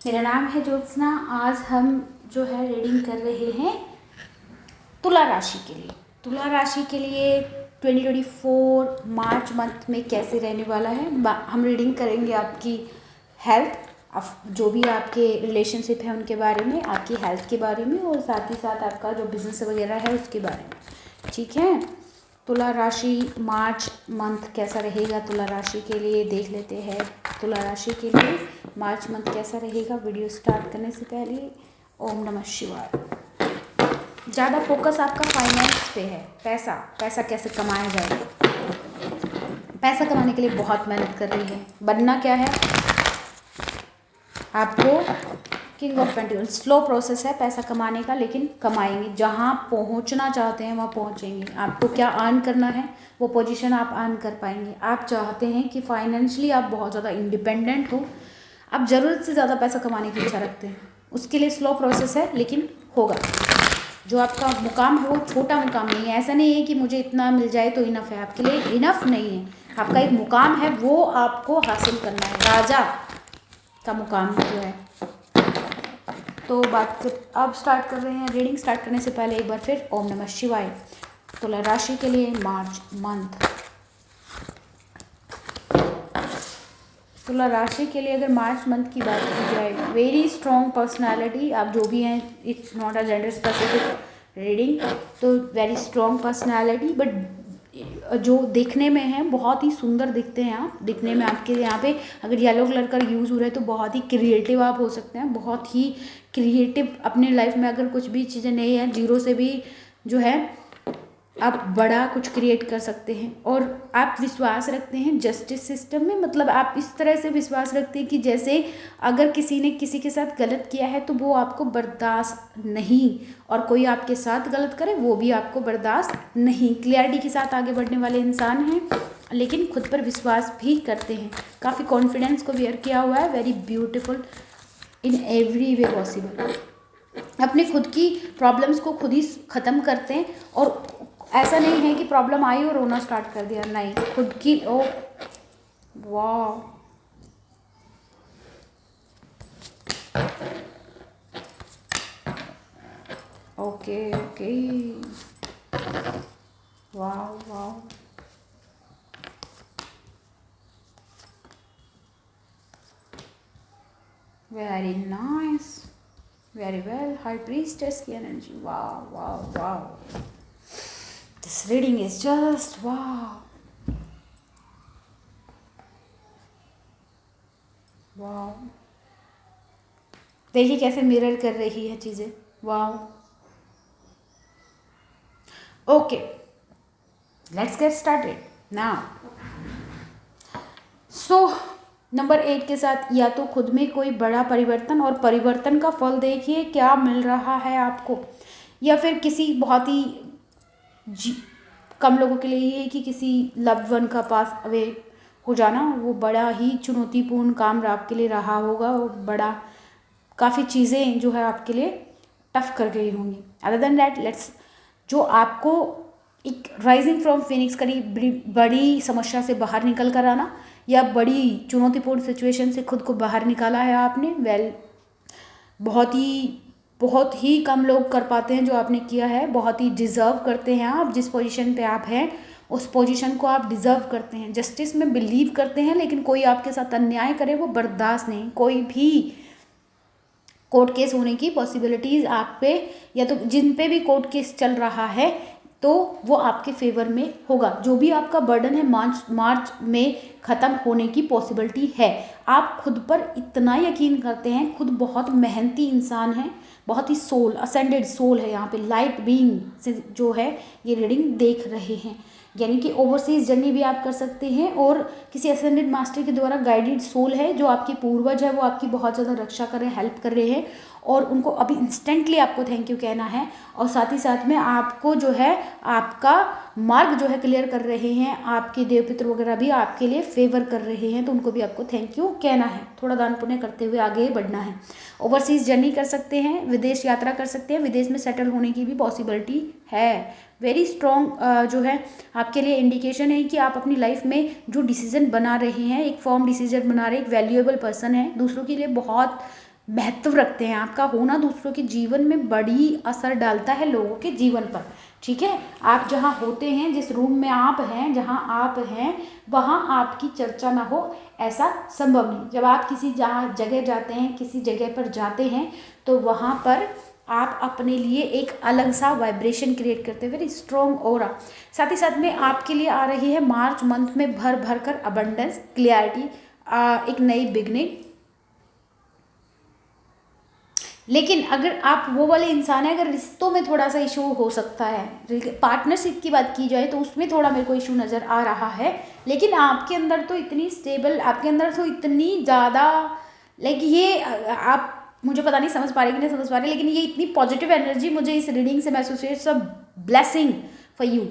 मेरा नाम है ज्योत्सना। आज हम जो है रीडिंग कर रहे हैं तुला राशि के लिए। तुला राशि के लिए 2024 मार्च मंथ में कैसे रहने वाला है। हम रीडिंग करेंगे आपकी हेल्थ, जो भी आपके रिलेशनशिप है उनके बारे में, आपकी हेल्थ के बारे में, और साथ ही साथ आपका जो बिजनेस वगैरह है उसके बारे में। ठीक है, तुला राशि मार्च मंथ कैसा रहेगा तुला राशि के लिए देख लेते हैं। तुला राशि के लिए मार्च मंथ कैसा रहेगा। वीडियो स्टार्ट करने से पहले ओम नमः शिवाय। ज़्यादा फोकस आपका फाइनेंस पे है। पैसा कैसे कमाया जाए। पैसा कमाने के लिए बहुत मेहनत कर रही है। बनना क्या है आपको, king of pentacle. Slow process है पैसा कमाने का, लेकिन कमाएंगे। जहाँ पहुँचना चाहते हैं वहाँ पहुँचेंगे। आपको क्या अर्न करना है वो पोजीशन आप अर्न कर पाएंगे। आप चाहते हैं कि फाइनेंशियली आप बहुत ज़्यादा इंडिपेंडेंट हो, आप ज़रूरत से ज़्यादा पैसा कमाने की इच्छा रखते हैं। उसके लिए स्लो प्रोसेस है, लेकिन होगा। जो आपका मुकाम है वो छोटा मुकाम नहीं है। ऐसा नहीं है कि मुझे इतना मिल जाए तो इनफ है, आपके लिए इनफ नहीं है। आपका एक मुकाम है, वो आपको हासिल करना है। राजा का मुकाम जो है। तो अब स्टार्ट कर रहे हैं। रीडिंग स्टार्ट करने से पहले एक बार फिर ओम नमः शिवाय। तुला राशि के लिए मार्च मंथ। तुला राशि के लिए अगर मार्च मंथ की बात की जाए, वेरी स्ट्रॉन्ग पर्सनालिटी। आप जो भी हैं, it's not a gender specific reading, तो वेरी स्ट्रॉन्ग पर्सनालिटी। बट जो दिखने में है बहुत ही सुंदर दिखते हैं आप। दिखने में आपके यहाँ पे अगर येलो कलर का यूज़ हो रहा है तो बहुत ही क्रिएटिव आप हो सकते हैं। बहुत ही क्रिएटिव अपने लाइफ में अगर कुछ भी चीज़ें नहीं हैं, जीरो से भी जो है आप बड़ा कुछ क्रिएट कर सकते हैं। और आप विश्वास रखते हैं जस्टिस सिस्टम में। मतलब आप इस तरह से विश्वास रखते हैं कि जैसे अगर किसी ने किसी के साथ गलत किया है तो वो आपको बर्दाश्त नहीं, और कोई आपके साथ गलत करे वो भी आपको बर्दाश्त नहीं। क्लियरिटी के साथ आगे बढ़ने वाले इंसान हैं, लेकिन खुद पर विश्वास भी करते हैं। काफ़ी कॉन्फिडेंस को वेयर किया हुआ है। Very beautiful in every way possible. अपने खुद की प्रॉब्लम्स को खुद ही ख़त्म करते हैं। और ऐसा नहीं है कि प्रॉब्लम आई और रोना स्टार्ट कर दिया, नहीं। खुद की ओ वाह, ओके ओके, वाह वाह, very nice, very well. High priestess की एनर्जी, वाह वाह वाह। दिस रीडिंग इज जस्ट वाह वाह। देखिए कैसे मिरर कर रही है चीज़ें, वाह। Okay, let's get started now. So number 8 के साथ, या तो खुद में कोई बड़ा परिवर्तन, और परिवर्तन का फल देखिए क्या मिल रहा है आपको। या फिर किसी बहुत ही कम लोगों के लिए ये है कि किसी लव्ड वन का पास अवे हो जाना, वो बड़ा ही चुनौतीपूर्ण काम आपके लिए रहा होगा। और बड़ा काफ़ी चीज़ें जो है आपके लिए टफ कर गई होंगी। अदर देन दैट, लेट्स जो आपको एक राइजिंग फ्रॉम फिनिक्स करी बड़ी समस्या से बाहर निकल कर आना, या बड़ी चुनौतीपूर्ण सिचुएशन से खुद को बाहर निकाला है आपने। वेल, बहुत ही कम लोग कर पाते हैं जो आपने किया है। बहुत ही डिज़र्व करते हैं आप। जिस पोजीशन पे आप हैं उस पोजीशन को आप डिज़र्व करते हैं। जस्टिस में बिलीव करते हैं, लेकिन कोई आपके साथ अन्याय करे वो बर्दाश्त नहीं। कोई भी कोर्ट केस होने की पॉसिबिलिटीज़ आप पे, या तो जिन पे भी कोर्ट केस चल रहा है तो वो आपके फेवर में होगा। जो भी आपका बर्डन है मार्च में ख़त्म होने की पॉसिबिलिटी है। आप खुद पर इतना यकीन करते हैं। खुद बहुत मेहनती इंसान हैं, बहुत ही सोल असेंडेड सोल है यहाँ पे। लाइट बीइंग से जो है ये रीडिंग देख रहे हैं, यानी कि ओवरसीज जर्नी भी आप कर सकते हैं। और किसी असेंडेड मास्टर के द्वारा गाइडेड सोल है, जो आपकी पूर्वज है, वो आपकी बहुत ज़्यादा रक्षा कर रहे हैं, हेल्प कर रहे हैं। और उनको अभी इंस्टेंटली आपको थैंक यू कहना है। और साथ ही साथ में आपको जो है आपका मार्ग जो है क्लियर कर रहे हैं। आपके देवपित्र वगैरह भी आपके लिए फेवर कर रहे हैं, तो उनको भी आपको थैंक यू कहना है। थोड़ा दान पुण्य करते हुए आगे बढ़ना है। ओवरसीज जर्नी कर सकते हैं, विदेश यात्रा कर सकते हैं, विदेश में सेटल होने की भी पॉसिबिलिटी है। वेरी स्ट्रॉन्ग जो है आपके लिए इंडिकेशन है कि आप अपनी लाइफ में जो डिसीजन बना रहे हैं, एक फॉर्म डिसीजन बना रहे हैं, एक वैल्यूएबल पर्सन है, दूसरों के लिए बहुत महत्व रखते हैं। आपका होना दूसरों के जीवन में बड़ी असर डालता है लोगों के जीवन पर, ठीक है। आप जहाँ होते हैं, जिस रूम में आप हैं, जहाँ आप हैं, वहाँ आपकी चर्चा ना हो ऐसा संभव नहीं। जब आप किसी जगह जाते हैं, किसी जगह पर जाते हैं, तो वहाँ पर आप अपने लिए एक अलग सा वाइब्रेशन क्रिएट करते हैं, वेरी स्ट्रॉन्ग ऑरा। साथ ही साथ में आपके लिए आ रही है मार्च मंथ में भर भर कर अबंडेंस, क्लियरिटी, एक नई बिगनिंग। लेकिन अगर आप वो वाले इंसान हैं, अगर रिश्तों में थोड़ा सा इशू हो सकता है, पार्टनरशिप की बात की जाए तो उसमें थोड़ा मेरे को इशू नज़र आ रहा है। लेकिन आपके अंदर तो इतनी स्टेबल, आपके अंदर तो इतनी ज़्यादा लाइक ये आप, मुझे पता नहीं समझ पा रहे कि नहीं समझ पा रहे, लेकिन ये इतनी पॉजिटिव एनर्जी मुझे इस रीडिंग से महसूस हुई। It's a blessing for you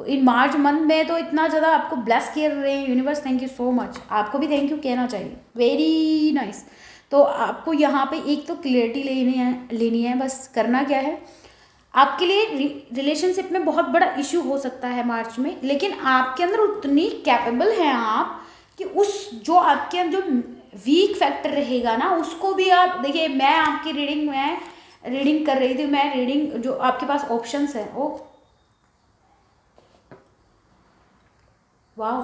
in March month में। तो इतना ज़्यादा आपको ब्लेस कर रहे हैं universe, thank you so much. आपको भी थैंक यू कहना चाहिए, वेरी नाइस। तो आपको यहाँ पे एक तो क्लियरिटी लेनी है। बस करना क्या है, आपके लिए रिलेशनशिप में बहुत बड़ा इशू हो सकता है मार्च में, लेकिन आपके अंदर उतनी कैपेबल हैं आप कि उस जो आपके अंदर जो वीक फैक्टर रहेगा ना, उसको भी आप देखिए। मैं आपकी रीडिंग कर रही थी, मैं रीडिंग जो आपके पास ऑप्शंस है वो वाह।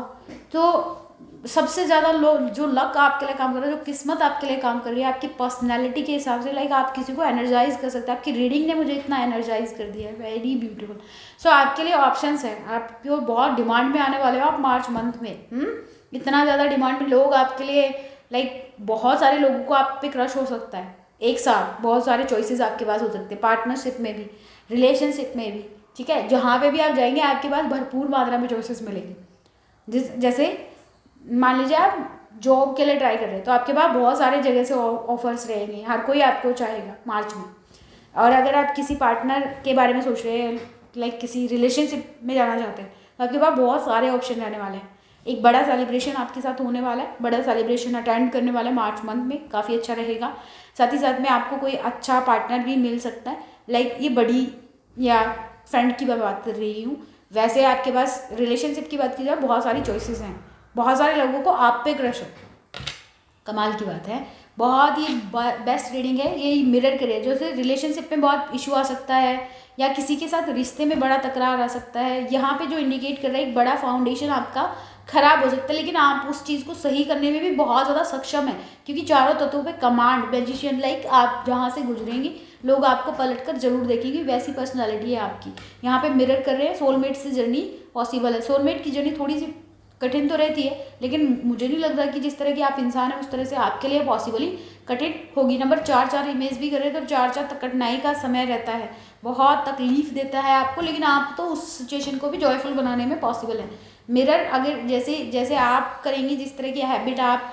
तो सबसे ज़्यादा जो लक आपके लिए काम कर रहा है, जो किस्मत आपके लिए काम कर रही है, आपकी पर्सनैलिटी के हिसाब से, लाइक आप किसी को एनर्जाइज कर सकते हैं। आपकी रीडिंग ने मुझे इतना एनर्जाइज कर दिया है, वेरी ब्यूटीफुल। सो आपके लिए ऑप्शंस हैं, आप जो बहुत डिमांड में आने वाले हो आप मार्च मंथ में। इतना ज़्यादा डिमांड में लोग आपके लिए, लाइक बहुत सारे लोगों को आप पे क्रश हो सकता है एक साथ। बहुत सारे चॉइसेस आपके पास हो सकते हैं, पार्टनरशिप में भी, रिलेशनशिप में भी, ठीक है। जहाँ पे भी आप जाएंगे आपके पास भरपूर मात्रा में चॉइसेस मिलेंगे। जैसे मान लीजिए आप जॉब के लिए ट्राई कर रहे हैं, तो आपके पास बहुत सारे जगह से ऑफर्स रहेंगे, हर कोई आपको चाहेगा मार्च में। और अगर आप किसी पार्टनर के बारे में सोच रहे हैं, लाइक किसी रिलेशनशिप में जाना चाहते हैं, तो आपके पास बहुत सारे ऑप्शन रहने वाले हैं। एक बड़ा सेलिब्रेशन आपके साथ होने वाला है, बड़ा सेलिब्रेशन अटेंड करने वाला है मार्च मंथ में, काफ़ी अच्छा रहेगा। साथ ही साथ में आपको कोई अच्छा पार्टनर भी मिल सकता है, लाइक ये बड़ी या फ्रेंड की मैं बात कर रही हूँ। वैसे आपके पास रिलेशनशिप की बात की जाए, बहुत सारी चॉइसेस हैं, बहुत सारे लोगों को आप पे क्रश है, कमाल की बात है। बहुत ही बेस्ट रीडिंग है ये, मिरर करिए। जैसे रिलेशनशिप में बहुत इशू आ सकता है, या किसी के साथ रिश्ते में बड़ा तकरार आ सकता है, यहाँ पे जो इंडिकेट कर रहा है एक बड़ा फाउंडेशन आपका खराब हो सकता है, लेकिन आप उस चीज़ को सही करने में भी बहुत ज़्यादा सक्षम है, क्योंकि चारों तत्वों पे कमांड, मैजिशियन, लाइक आप जहाँ से गुजरेंगे लोग आपको पलट कर जरूर देखेंगे, वैसी पर्सनालिटी है आपकी। यहाँ पे मिरर कर रहे हैं, सोलमेट से जर्नी पॉसिबल है। सोलमेट की जर्नी थोड़ी सी कठिन तो रहती है, लेकिन मुझे नहीं लगता कि जिस तरह की आप इंसान हैं उस तरह से आपके लिए पॉसिबल ही कठिन होगी। नंबर 4 इमेज भी कर रहे हैं, तो 4 कठिनाई का समय रहता है, बहुत तकलीफ देता है आपको, लेकिन आप तो उस सिचुएशन को भी जॉयफुल बनाने में पॉसिबल है। मिरर अगर जैसे आप करेंगे, जिस तरह की हैबिट आप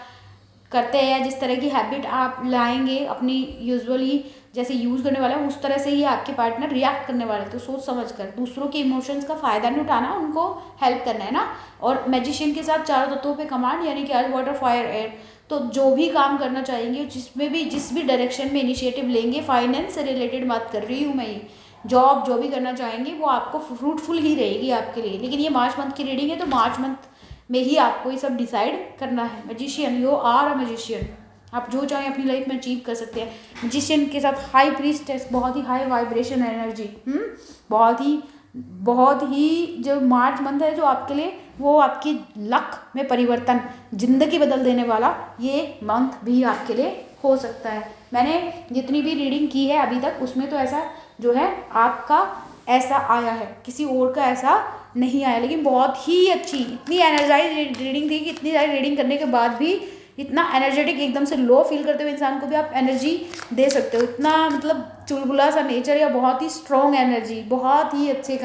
करते हैं, या जिस तरह की हैबिट आप लाएंगे अपनी यूजुअली जैसे यूज़ करने वाला है, उस तरह से ही आपके पार्टनर रिएक्ट करने वाले हैं। तो सोच समझ कर दूसरों के इमोशंस का फ़ायदा नहीं उठाना, उनको हेल्प करना है ना। और मैजिशियन के साथ चारों तत्वों पे कमांड, यानी कि अर्थ, वाटर, फायर, एयर। तो जो भी काम करना चाहेंगे, जिस भी डायरेक्शन में इनिशिएटिव लेंगे, फाइनेंस से रिलेटेड बात कर रही हूँ मैं, ये जॉब जो भी करना चाहेंगे वो आपको फ्रूटफुल ही रहेगी आपके लिए। लेकिन ये मार्च मंथ की रीडिंग है, तो मार्च मंथ में ही आपको ये सब डिसाइड करना है। Magician, you are a magician, आप जो चाहें अपनी लाइफ में अचीव कर सकते हैं। मैजिशियन के साथ हाई प्रीस्टेस, बहुत ही हाई वाइब्रेशन एनर्जी, बहुत ही जो मार्च मंथ है जो आपके लिए, वो आपकी लक में परिवर्तन, जिंदगी बदल देने वाला ये मंथ भी आपके लिए हो सकता है। मैंने जितनी भी रीडिंग की है अभी तक, उसमें तो ऐसा जो है आपका ऐसा आया है, किसी और का ऐसा नहीं आया। लेकिन बहुत ही अच्छी, इतनी एनर्जाइज रीडिंग थी कि इतनी सारी रीडिंग करने के बाद भी इतना एनर्जेटिक, एकदम से लो फील करते हुए इंसान को भी आप एनर्जी दे सकते हो। इतना मतलब चुलबुला सा नेचर, या बहुत ही स्ट्रॉन्ग एनर्जी, बहुत ही अच्छे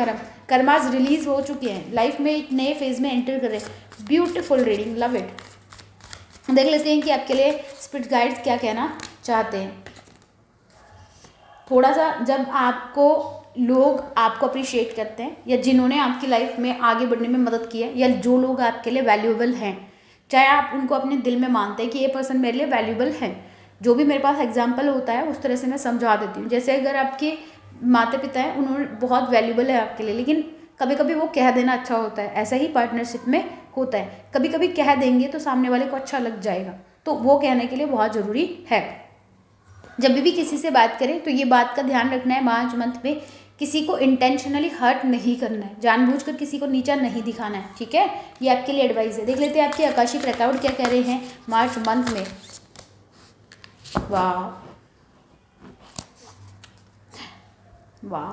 कर्मास रिलीज हो चुके हैं, लाइफ में एक नए फेज में एंटर कर रहे हैं। Beautiful reading, love it. देख लेते हैं कि आपके लिए स्पिरिट गाइड्स क्या कहना चाहते हैं। थोड़ा सा जब लोग आपको अप्रिशिएट करते हैं, या जिन्होंने आपकी लाइफ में आगे बढ़ने में मदद की है, या जो लोग आपके लिए वैल्यूएबल हैं, चाहे आप उनको अपने दिल में मानते हैं कि ये पर्सन मेरे लिए वैल्यूएबल है, जो भी मेरे पास एग्जांपल होता है उस तरह से मैं समझा देती हूँ। जैसे अगर आपके माता पिता हैं, उन्होंने बहुत वैल्यूएबल है आपके लिए, लेकिन कभी कभी वो कह देना अच्छा होता है, ऐसा ही पार्टनरशिप में होता है। कभी कभी कह देंगे तो सामने वाले को अच्छा लग जाएगा, तो वो कहने के लिए बहुत ज़रूरी है। जब भी किसी से बात करें तो ये बात का ध्यान रखना है, मार्च मंथ में किसी को इंटेंशनली हर्ट नहीं करना है, जानबूझकर किसी को नीचा नहीं दिखाना है, ठीक है। ये आपके लिए एडवाइस है। देख लेते हैं आपके आकाशिक रिकॉर्ड क्या कह रहे हैं मार्च मंथ में। वाह वाह,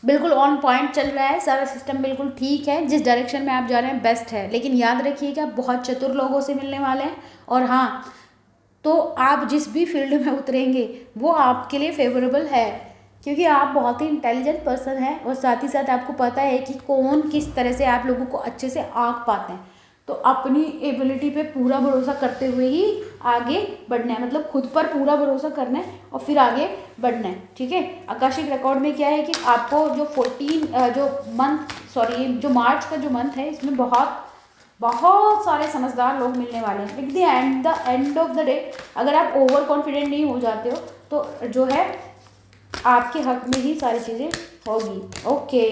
बिल्कुल ऑन पॉइंट चल रहा है, सारा सिस्टम बिल्कुल ठीक है, जिस डायरेक्शन में आप जा रहे हैं बेस्ट है। लेकिन याद रखिए कि आप बहुत चतुर लोगों से मिलने वाले हैं, और हाँ, तो आप जिस भी फील्ड में उतरेंगे वो आपके लिए फेवरेबल है, क्योंकि आप बहुत ही इंटेलिजेंट पर्सन हैं, और साथ ही साथ आपको पता है कि कौन किस तरह से आप लोगों को अच्छे से आंक पाते हैं। तो अपनी एबिलिटी पे पूरा भरोसा करते हुए ही आगे बढ़ना है, मतलब खुद पर पूरा भरोसा करना है और फिर आगे बढ़ना है, ठीक है। आकाशिक रिकॉर्ड में क्या है कि आपको जो जो मार्च का जो मंथ है, इसमें बहुत बहुत सारे समझदार लोग मिलने वाले हैं। लेकिन the end of the day अगर आप ओवर कॉन्फिडेंट नहीं हो जाते हो तो जो है आपके हक में ही सारी चीज़ें होगी। ओके,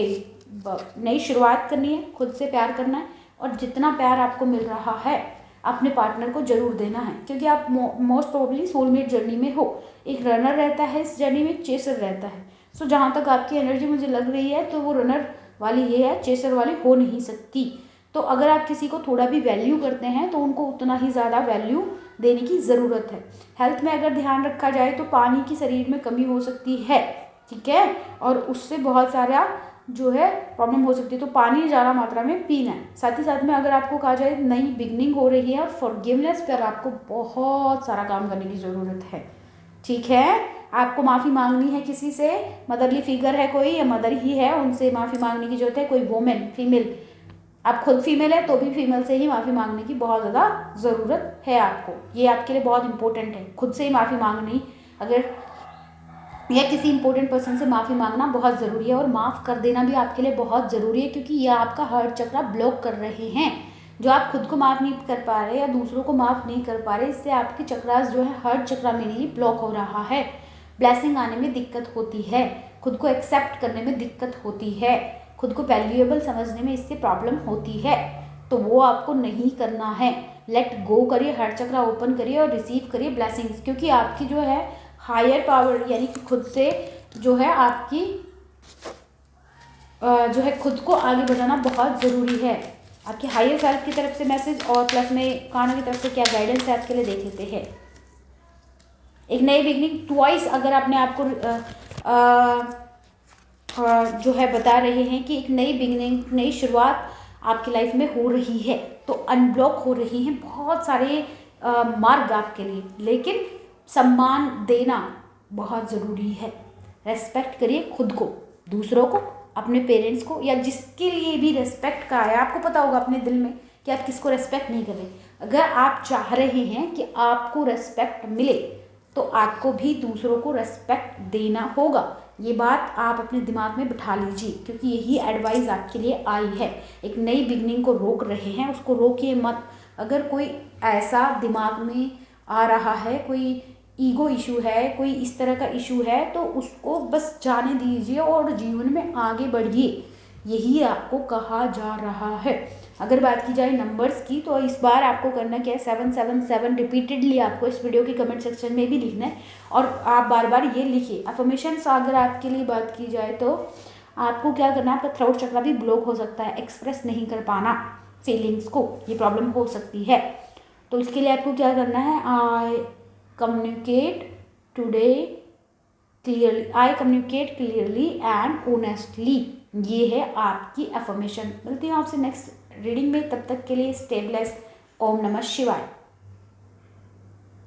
नई शुरुआत करनी है, खुद से प्यार करना है, और जितना प्यार आपको मिल रहा है अपने पार्टनर को ज़रूर देना है, क्योंकि आप मोस्ट प्रोबेबली सोलमेट जर्नी में हो। एक रनर रहता है इस जर्नी में, एक चेसर रहता है। सो जहाँ तक आपकी एनर्जी मुझे लग रही है तो वो रनर वाली ये है, चेसर वाली हो नहीं सकती। तो अगर आप किसी को थोड़ा भी वैल्यू करते हैं तो उनको उतना ही ज़्यादा वैल्यू देने की ज़रूरत है। हेल्थ में अगर ध्यान रखा जाए तो पानी की शरीर में कमी हो सकती है, ठीक है, और उससे बहुत सारा जो है प्रॉब्लम हो सकती है। तो पानी ज़्यादा मात्रा में पीना है। साथ ही साथ में अगर आपको कहा जाए नई बिगनिंग हो रही है और फॉरगिवनेस पर आपको बहुत सारा काम करने की ज़रूरत है, ठीक है। आपको माफ़ी मांगनी है किसी से, मदरली फिगर है कोई या मदर ही है, उनसे माफ़ी मांगने की जरूरत है। कोई वोमेन, फीमेल, आप खुद फीमेल है तो भी फीमेल से ही माफ़ी मांगने की बहुत ज़्यादा ज़रूरत है आपको। ये आपके लिए बहुत इंपॉर्टेंट है, खुद से ही माफ़ी मांगनी, अगर या किसी इंपॉर्टेंट पर्सन से माफ़ी मांगना बहुत ज़रूरी है। और माफ़ कर देना भी आपके लिए बहुत ज़रूरी है, क्योंकि ये आपका हार्ट चक्रा ब्लॉक कर रहे हैं। जो आप खुद को माफ़ नहीं कर पा रहे या दूसरों को माफ़ नहीं कर पा रहे, इससे आपके चक्रास जो है हार्ट चक्रा में ही ब्लॉक हो रहा है। ब्लेसिंग आने में दिक्कत होती है, खुद को एक्सेप्ट करने में दिक्कत होती है, खुद को वैल्यूएबल समझने में इससे प्रॉब्लम होती है। तो वो आपको नहीं करना है। लेट गो करिए, हार्ट चक्रा ओपन करिए और रिसीव करिए ब्लेसिंग्स, क्योंकि आपकी जो है हायर पावर यानी कि खुद से जो है आपकी जो है खुद को आगे बढ़ाना बहुत ज़रूरी है। आपके हायर सेल्फ की तरफ से मैसेज और प्लस में कानों की तरफ से क्या गाइडेंस है आपके लिए, देख लेते हैं। एक नई बिगनिंग ट्वाइस अगर आपने आपको जो है बता रहे हैं कि एक नई बिगनिंग, नई शुरुआत आपकी लाइफ में हो रही है, तो अनब्लॉक हो रही हैं बहुत सारे मार्ग आपके लिए। लेकिन सम्मान देना बहुत ज़रूरी है। रेस्पेक्ट करिए खुद को, दूसरों को, अपने पेरेंट्स को, या जिसके लिए भी रेस्पेक्ट का है। आपको पता होगा अपने दिल में कि आप किसको रेस्पेक्ट नहीं कर रहे। अगर आप चाह रहे हैं कि आपको रेस्पेक्ट मिले तो आपको भी दूसरों को रेस्पेक्ट देना होगा। ये बात आप अपने दिमाग में बिठा लीजिए, क्योंकि यही एडवाइस आपके लिए आई है। एक नई बिगनिंग को रोक रहे हैं, उसको रोकिए मत। अगर कोई ऐसा दिमाग में आ रहा है, कोई ईगो इशू है, कोई इस तरह का इशू है, तो उसको बस जाने दीजिए और जीवन में आगे बढ़िए, यही आपको कहा जा रहा है। अगर बात की जाए नंबर्स की, तो इस बार आपको करना क्या है, 777 रिपीटेडली आपको इस वीडियो के कमेंट सेक्शन में भी लिखना है, और आप बार बार ये लिखिए। अफर्मेशंस अगर आपके लिए बात की जाए तो आपको क्या करना है, आपका थ्रोट चक्रा भी ब्लॉक हो सकता है, एक्सप्रेस नहीं कर पाना फीलिंग्स को, ये प्रॉब्लम हो सकती है। तो इसके लिए आपको क्या करना है, I communicate clearly and honestly, ये है आपकी अफर्मेशन। मिलती हूँ आपसे नेक्स्ट रीडिंग में, तब तक के लिए स्टे ब्लेस्ड। ओम नमः शिवाय।